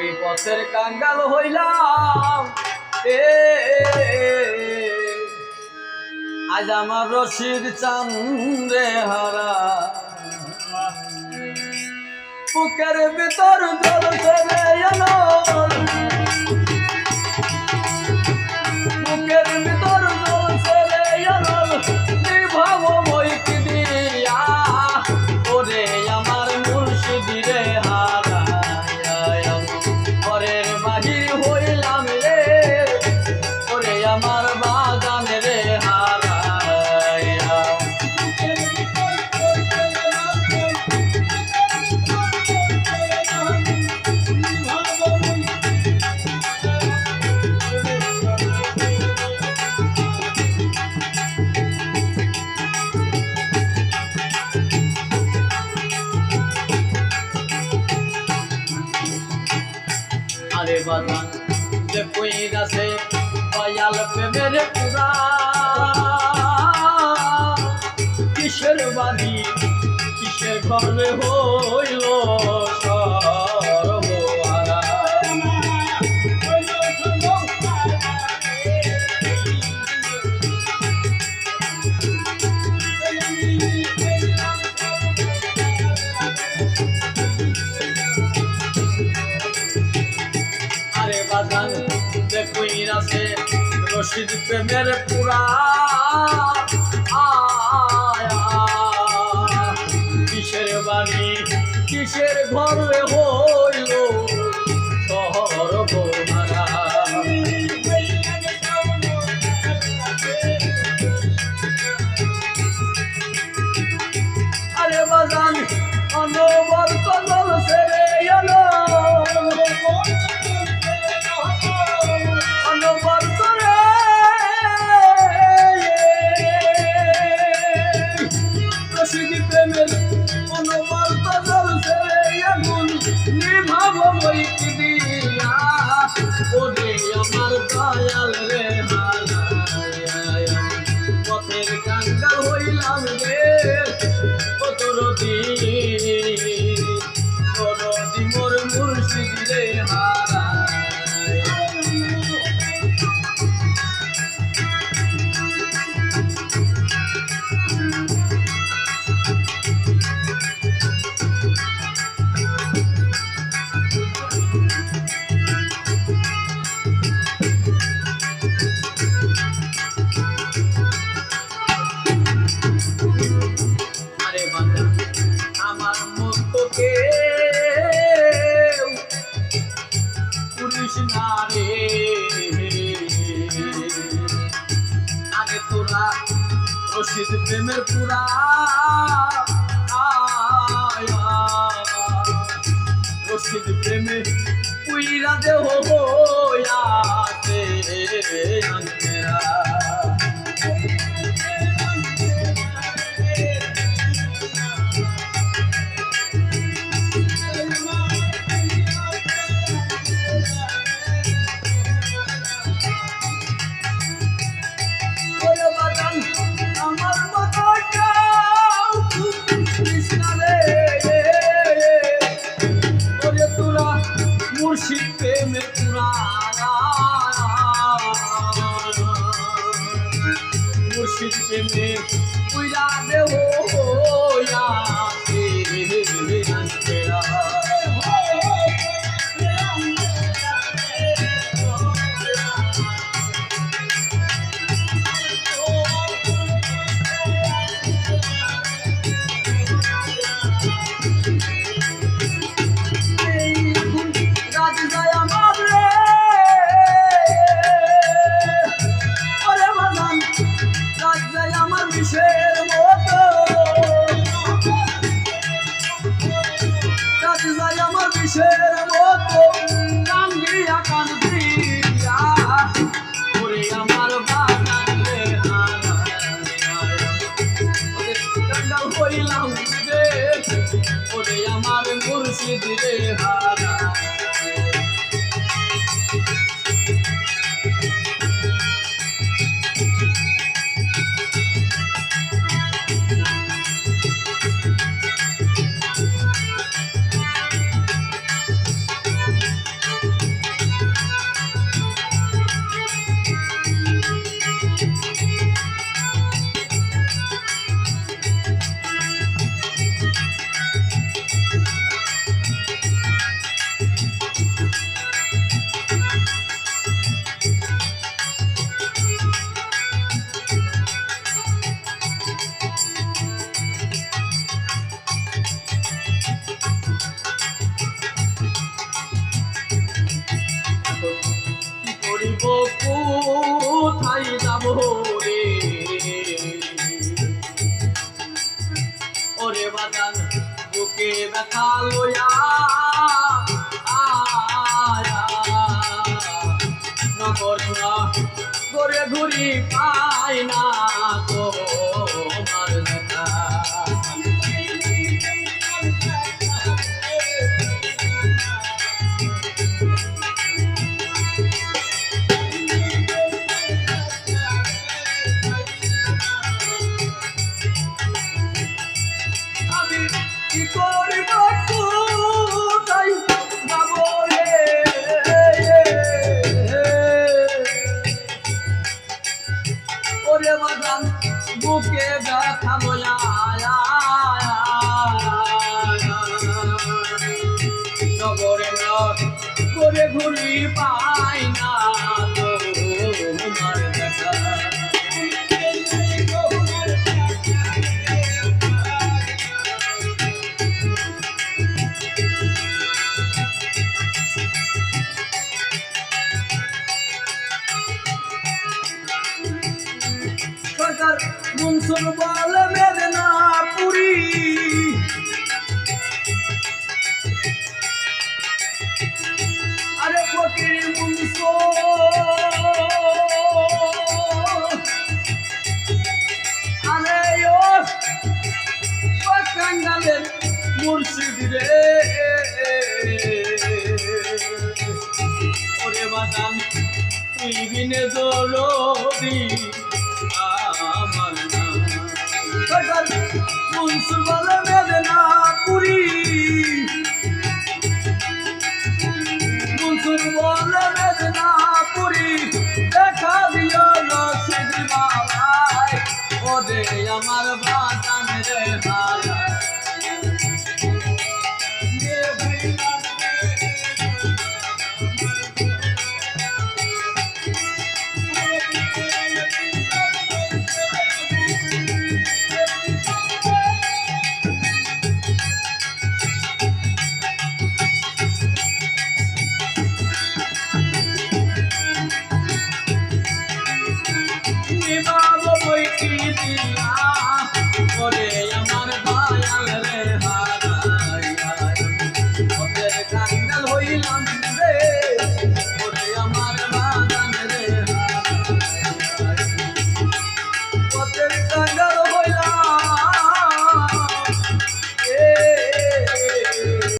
আমি পথের কাঙ্গাল হইলাম আজ আমার রশিদ চাঁদে হারা বুকের ভিতর জ্বলছে রে এলো বুকের ভিতর জ্বলছে রে এলো নিভাব বইক দিয়া ওরে আমার মুর্শিদ রে হারা ঘরের বাহির হইলাম রে ওরে আমার বাগান রে হারা আরে বাজান যে কইরাছে দয়াল প্রেমের পুরা কিসের বাড়ি কিসের ঘরে হইল সর্বহারা আরে বাজান যে কইরাছে রশিদ প্রেমের পুরা কিসের বাড়ি কিসের ঘরে হইল সর্বহারা আরে বাজান অনবরত জ্বলছে রে এলো অনবরত রে রশিদ প্রেমের অনবরত জ্বলছে রে আগুন নিভাব বইক দিয়া ওরে আমার দয়াল রে পথের কাঙ্গাল হইলাম রে তোরদি মোর মুর্শিদ রে হারা আরে বান্দা আমার মতো কেউ পুরুষ না রে আগে তোরা রশিদ প্রেমের পুরা রশিদ প্রেমে পুইরা দেহ হইয়াছে আন্তেরা আমার মতো কৃষ্ণ রে ওরে তোরা মুর্শিদ প্রেমে পুরা মুর্শিদ প্রেমে পুরা দেহ হইয়াছে কিসের মতো কান্দিয়া কান্দিয়া ওরে আমার বাগান রে কাঙ্গাল হইলাম রে ওরে আমার মুর্শিদ রে হারা বাজান বুকে ব্যথা লইয়া নগর ঘুরে ঘুরি পাই না তোমার দেখা কি করিব তাই বাবু রে ওরে বাজান বুকে ব্যথা লইয়া নগরে ঘুরে ঘুরি পাই না তোমার দেখা সরকার মনসুর বল মেদিনীপুরি আরে ফকির মনসুর আরে ও কাঙ্গালের মুর্শিদ রে ওরে বাদাম তুই বিনে দৌলতি আমার নাম মনসুর বল মেদিনীপুরি